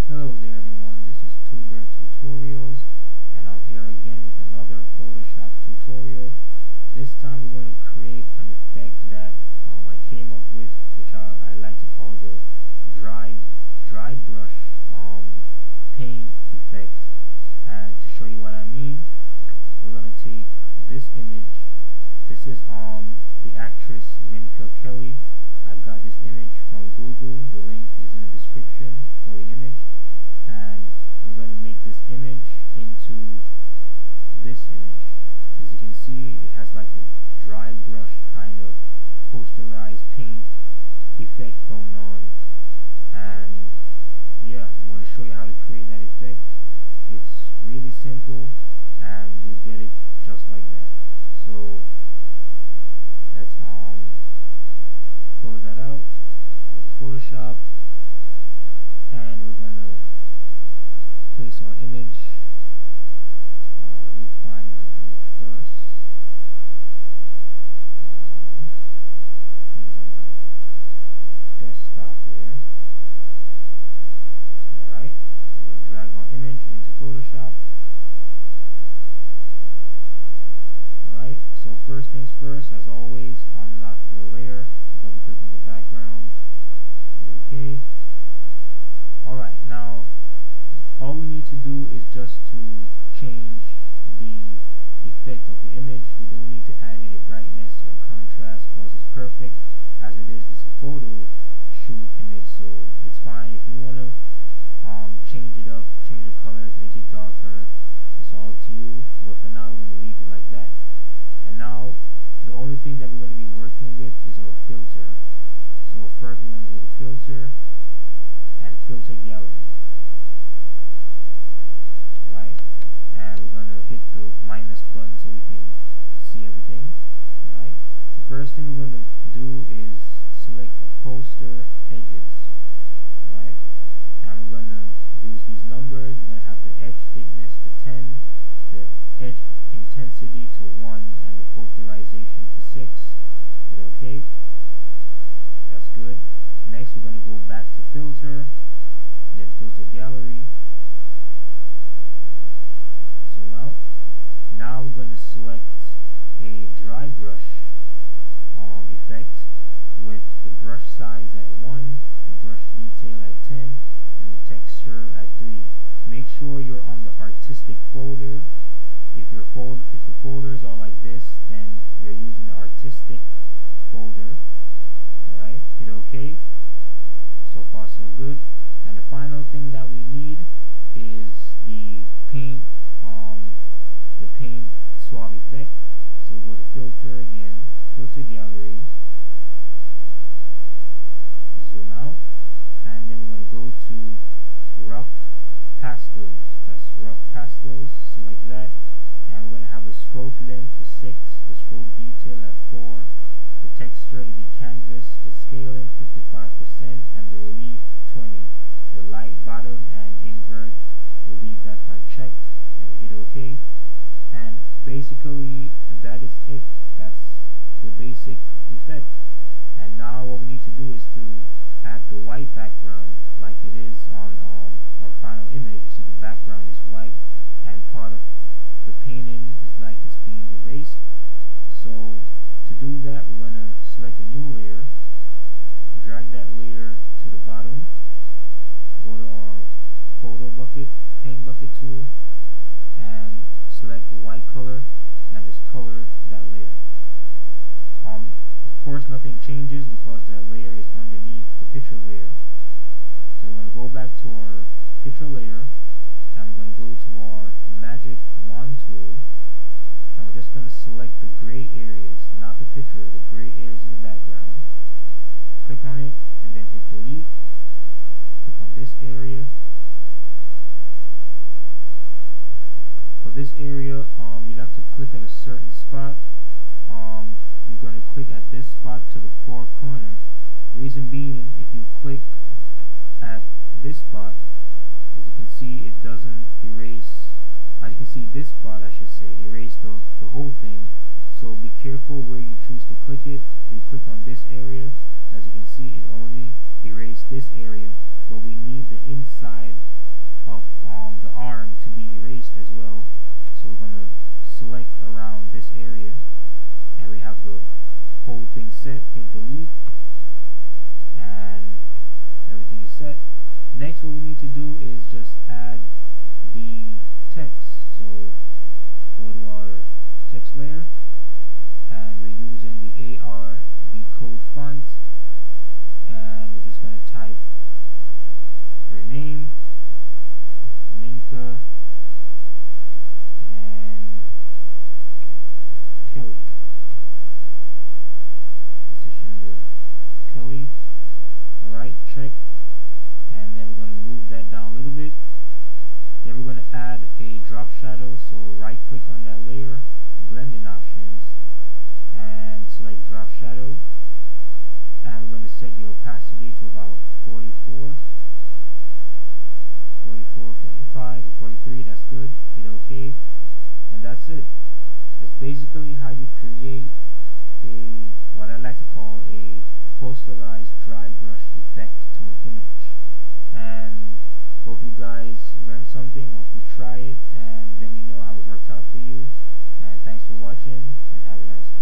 Hello there everyone, this is Tuber Tutorials and I'm here again with another Photoshop tutorial. This time we're going to create an effect that I came up with, which I like to call the dry brush paint effect. And to show you what I mean, we're going to take this image. This is the actress Minka. I got this image from Google. The link is in the description for the image. And we're going to make this image into this image. As you can see, it has like a dry brush kind of posterized paint effect going on. And yeah, I'm going to show you how to create that effect. It's really simple and you get it just like that. So let's close that out, go to Photoshop, and we're going to place our image. Let me find our image first. Things on my desktop here. Alright, we're going to drag our image into Photoshop. Alright, so first things first, as always, unlock the layer, double click on the background, okay. Alright, now all we need to do is just to change the effect of the image. We don't need to add any brightness or contrast because it's perfect as it is. It's a photo shoot image, so it's fine. If you want to change it up, change the colors, make it darker, it's all up to you. But for now, we're going to leave it like that. And now, the only thing that we're going to be working with is our filter. So first, we're going to go to Filter and Filter Gallery. Right, and we're going to hit the minus button so we can see everything. Right, the first thing we're going to do is select the poster edges. Right, and we're going to use these numbers. We're going to have the edge thickness to 10, the edge intensity to 1, and the posterization to 6. Is it okay? That's good. Next, we're going to go back to Filter, then Filter Gallery. Zoom out. Now we're going to select a dry brush effect with the brush size at 1, the brush detail at 10, and the texture at 3. Make sure you're on the artistic folder. If the folders are like this, then you're using the artistic folder. Alright, hit OK. So far so good. And the final thing that we need is the paint swab effect. So we'll go to Filter again, Filter Gallery, zoom out, and then we're going to go to Rough Pastels. That's Rough Pastels, select that, and we're going to have the stroke length to 6, the stroke detail at 4, the texture to be canvas, the scaling 55%, and the relief 20. The light bottom and invert, we'll leave that unchecked, and we hit OK. And basically that is it. That's the basic effect. And now what we need to do is to add the white background like it is on our final image. You see the background is white and part of the painting is like it's being erased. So to do that, we're going to select a new layer, drag that layer to the bottom, go to our photo bucket, paint bucket tool, and select a white color and just color that layer. Of course nothing changes because that layer is underneath the picture layer. So we're going to go back to our picture layer and we're going to go to our magic wand tool and we're just going to select the gray areas, not the picture, the gray areas in the background. Click on it and then hit delete. Click on this area. For this area, you'd have to click at a certain spot. You're going to click at this spot to the far corner. Reason being, if you click at this spot, as you can see, it doesn't erase. As you can see, this spot, I should say, erase the whole thing. So be careful where you choose to click it. If you click on this area, as you can see, it only erased this area. but we need the inside of the arm to be erased as well. So we're gonna select around this area, and we have the whole thing set. Hit delete, and everything is set. Next, what we need to do is just add the text. So go to our text layer, and we're using the AR decode font, and we're just going to type her name, Minka, and Kelly. Position the Kelly. Alright, check. And then we're going to move that down a little bit. Then we're going to add a drop shadow, so right click on that layer, blending options, and select drop shadow, and we're going to set the opacity to about 44, 45, or 43. That's good. Hit OK, and that's it. That's basically how you create what I like to call a posterized dry brush effect to an image. And hope you guys learned something. Hope you try it and let me know how it worked out for you. And thanks for watching, and have a nice day.